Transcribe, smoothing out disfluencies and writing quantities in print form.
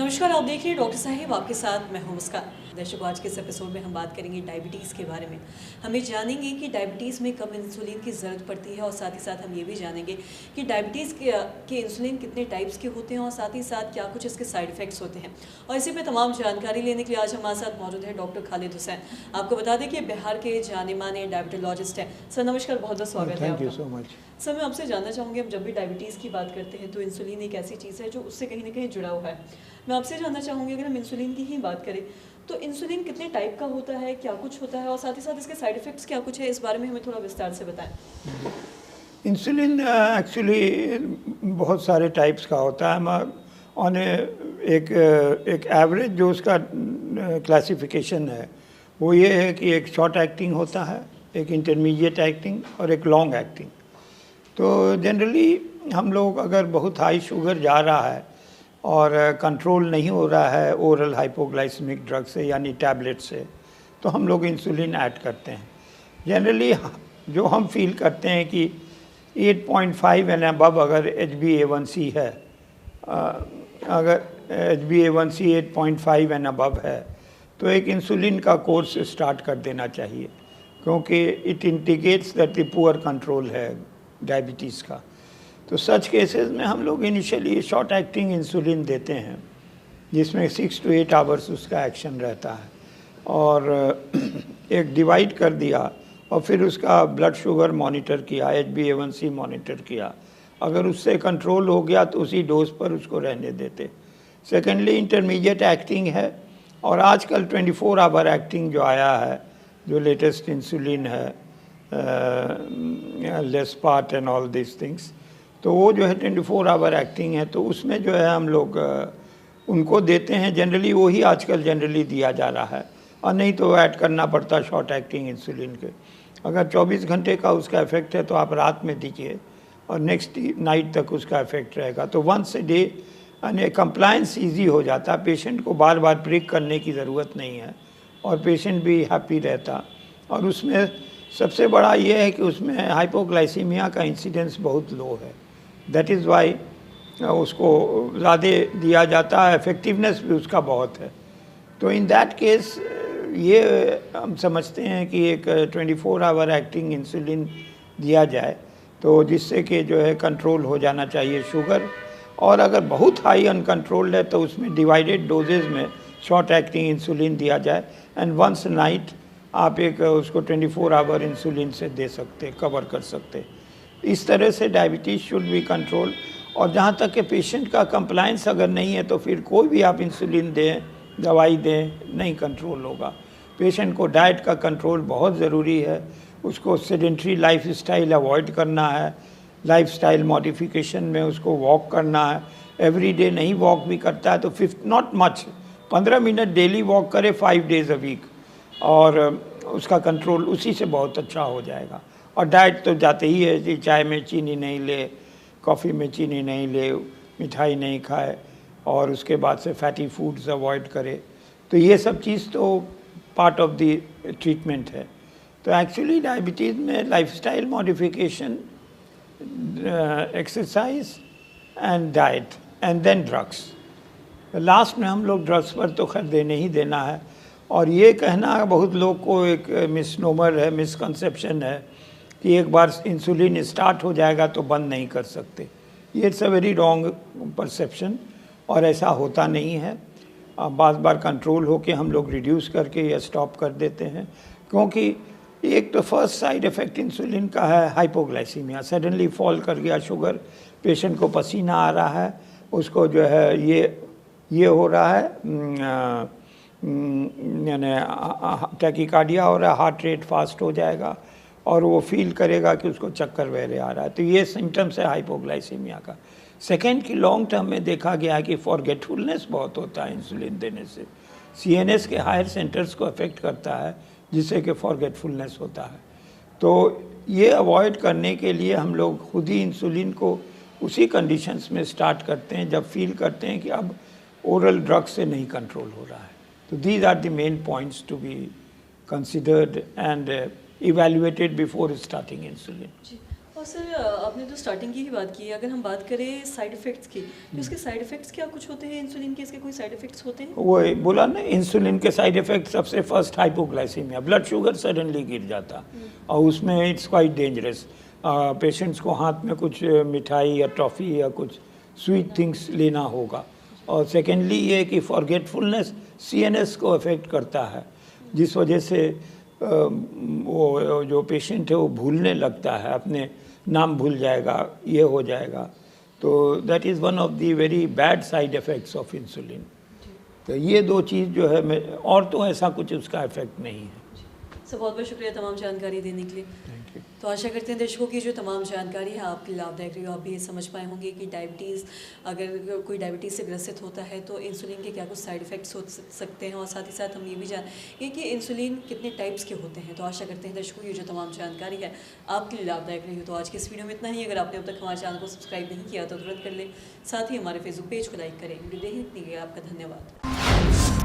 नमस्कार, आप देख रहे हैं डॉक्टर साहिब आपके साथ मैं हूं मुस्कान। दर्शकों, आज के इस एपिसोड में हम बात करेंगे डायबिटीज़ के बारे में। हमें जानेंगे कि डायबिटीज़ में कब इंसुलिन की ज़रूरत पड़ती है और साथ ही साथ हम ये भी जानेंगे कि डायबिटीज़ के इंसुलिन कितने टाइप्स के होते हैं और साथ ही साथ क्या कुछ इसके साइड इफ़ेक्ट्स होते हैं। और इसी पे तमाम जानकारी लेने के लिए आज हमारे साथ मौजूद है डॉक्टर खालिद हुसैन। आपको बता दें कि बिहार के जाने माने डायबिटोलॉजिस्ट हैं। सर नमस्कार, बहुत बहुत स्वागत है। Thank you so much. Sir, मैं आपसे जानना चाहूँगी, हम जब भी डायबिटीज़ की बात करते हैं तो इंसुलिन एक ऐसी चीज़ है जो उससे कहीं ना कहीं जुड़ा हुआ है। मैं आपसे जानना चाहूँगी, अगर हम इंसुलिन की ही बात करें तो इंसुलिन कितने टाइप का होता है, क्या कुछ होता है और साथ ही साथ इसके साइड इफ़ेक्ट्स क्या कुछ है, इस बारे में हमें थोड़ा विस्तार से बताएं। इंसुलिन एक्चुअली बहुत सारे टाइप्स का होता है। ऑन एक एवरेज जो उसका क्लासिफिकेशन है वो ये है कि एक शॉर्ट एक्टिंग होता है, एक इंटरमीडिएट एक्टिंग और एक लॉन्ग एक्टिंग। तो जनरली हम लोग अगर बहुत हाई शुगर जा रहा है और कंट्रोल नहीं हो रहा है ओरल हाइपोग्लाइसेमिक ड्रग से यानी टैबलेट से, तो हम लोग इंसुलिन ऐड करते हैं। जनरली जो हम फील करते हैं कि 8.5 एंड अबव अगर HbA1c है, अगर HbA1c 8.5 एंड अबव है तो एक इंसुलिन का कोर्स स्टार्ट कर देना चाहिए, क्योंकि it indicates that the poor control है डायबिटीज़ का। तो सच केसेस में हम लोग इनिशियली शॉर्ट एक्टिंग इंसुलिन देते हैं जिसमें 6 to 8 आवर्स उसका एक्शन रहता है, और एक डिवाइड कर दिया और फिर उसका ब्लड शुगर मॉनिटर किया, HbA1c मॉनिटर किया। अगर उससे कंट्रोल हो गया तो उसी डोज पर उसको रहने देते। सेकेंडली इंटरमीडिएट एक्टिंग है, और आजकल 24 आवर एक्टिंग जो आया है, जो लेटेस्ट इंसुलिन है, लेस्पार्ट एंड ऑल दिस थिंग्स, तो वो जो है 24 आवर एक्टिंग है। तो उसमें जो है हम लोग उनको देते हैं। जनरली वही आजकल जनरली दिया जा रहा है, और नहीं तो ऐड करना पड़ता शॉर्ट एक्टिंग इंसुलिन के। अगर 24 घंटे का उसका इफेक्ट है तो आप रात में दीजिए और नेक्स्ट नाइट तक उसका इफेक्ट रहेगा। तो वंस ए डे यानी कंप्लायंस ईजी हो जाता है, पेशेंट को बार बार ब्रेक करने की ज़रूरत नहीं है और पेशेंट भी हैप्पी रहता। और उसमें सबसे बड़ा ये है कि उसमें हाइपोग्लाइसीमिया का इंसिडेंस बहुत लो है, दैट इज़ वाई उसको ज़्यादा दिया जाता है, इफेक्टिवनेस भी उसका बहुत है। तो इन दैट केस ये हम समझते हैं कि एक 24 आवर एक्टिंग इंसुलिन दिया जाए, तो जिससे कि जो है कंट्रोल हो जाना चाहिए शुगर। और अगर बहुत हाई अनकंट्रोल्ड है तो उसमें डिवाइडेड डोजेज में शॉर्ट एक्टिंग इंसुलिन दिया जाए, एंड वंस नाइट आप एक उसको 24 आवर इंसुलिन से दे सकते, कवर कर सकते। इस तरह से डायबिटीज़ शुड बी कंट्रोल। और जहाँ तक कि पेशेंट का कंप्लायंस अगर नहीं है तो फिर कोई भी आप इंसुलिन दें, दवाई दें, नहीं कंट्रोल होगा। पेशेंट को डाइट का कंट्रोल बहुत ज़रूरी है, उसको सेडेंट्री लाइफ स्टाइल अवॉइड करना है, लाइफ स्टाइल मॉडिफिकेशन में उसको वॉक करना है। एवरी डे नहीं वॉक भी करता है तो not much, 15 minute daily walk करे 5 डेज़ अ वीक, और उसका कंट्रोल उसी से बहुत अच्छा हो जाएगा। और डाइट तो जाते ही है कि चाय में चीनी नहीं ले, कॉफ़ी में चीनी नहीं ले, मिठाई नहीं खाए, और उसके बाद से फैटी फूड्स अवॉइड करे। तो ये सब चीज़ तो पार्ट ऑफ द ट्रीटमेंट है। तो एक्चुअली डायबिटीज़ में lifestyle modification, exercise and diet and then drugs. Last में हम लोग ड्रग्स पर तो खैर देने ही देना है। और ये कहना बहुत लोग को एक मिसनोमर है, मिसकंसेप्शन है कि एक बार इंसुलिन स्टार्ट हो जाएगा तो बंद नहीं कर सकते। ये it's a very wrong perception, और ऐसा होता नहीं है। बार बार कंट्रोल होके हम लोग रिड्यूस करके या स्टॉप कर देते हैं, क्योंकि एक तो फर्स्ट साइड इफ़ेक्ट इंसुलिन का है हाइपोग्लाइसीमिया। सडनली फॉल कर गया शुगर, पेशेंट को पसीना आ रहा है, उसको जो है ये हो रहा है, यानी टैकीकार्डिया हो रहा है, हार्ट रेट फास्ट हो जाएगा और वो फील करेगा कि उसको चक्कर वगैरह आ रहा है। तो ये सिम्टम्स है हाइपोग्लाइसीमिया का। सेकेंड की लॉन्ग टर्म में देखा गया है कि फॉरगेटफुलनेस बहुत होता है इंसुलिन देने से। CNS के हायर सेंटर्स को अफेक्ट करता है, जिससे कि फॉरगेटफुलनेस होता है। तो ये अवॉइड करने के लिए हम लोग खुद ही इंसुलिन को उसी कंडीशंस में स्टार्ट करते हैं जब फील करते हैं कि अब ओरल ड्रग से नहीं कंट्रोल हो रहा है। तो these are the main points to be considered and evaluated before starting insulin. जी, और और सर आपने तो स्टार्टिंग की ही बात की है, अगर हम बात करें साइड इफ़ेक्ट्स की, तो इसके साइड इफ़ेक्ट्स क्या कुछ होते हैं इंसुलिन के? इसके कोई साइड इफ़ेक्ट्स होते हैं? वो बोला ना, इंसुलिन के साइड इफेक्ट सबसे first hypoglycaemia, blood sugar suddenly गिर जाता, और उसमें इट्स क्वाइट डेंजरस। पेशेंट्स को हाथ में कुछ मिठाई या टॉफ़ी या कुछ स्वीट थिंग्स लेना होगा। और सेकेंडली ये कि फॉरगेटफुलनेस सीएनएस को अफेक्ट करता है, जिस वजह से वो जो पेशेंट है वो भूलने लगता है, अपने नाम भूल जाएगा, ये हो जाएगा। तो that is one of the very bad side effects of insulin. तो ये दो चीज़ जो है, और तो ऐसा कुछ उसका इफेक्ट नहीं है। सर बहुत बहुत शुक्रिया तमाम जानकारी देने के लिए। Thank you. तो आशा करते हैं दर्शकों की जो तमाम जानकारी है आपके लाभदायक रही हो, आप भी ये समझ पाए होंगे कि डायबिटीज़, अगर कोई डायबिटीज़ से ग्रसित होता है तो इंसुलिन के क्या कुछ साइड इफ़ेक्ट्स हो सकते हैं, और साथ ही साथ हम ये भी जानेंगे कि इंसुलिन कितने टाइप्स के होते हैं। तो आशा करते हैं दर्शकों की जो तमाम जानकारी है आपके लिए लाभदायक रही हो। तो आज की इस वीडियो में इतना ही। अगर आपने अब तक हमारे चैनल को सब्सक्राइब नहीं किया तो तुरंत कर लें, साथ ही हमारे फेसबुक पेज को लाइक करें। वीडियो देखने के लिए आपका धन्यवाद।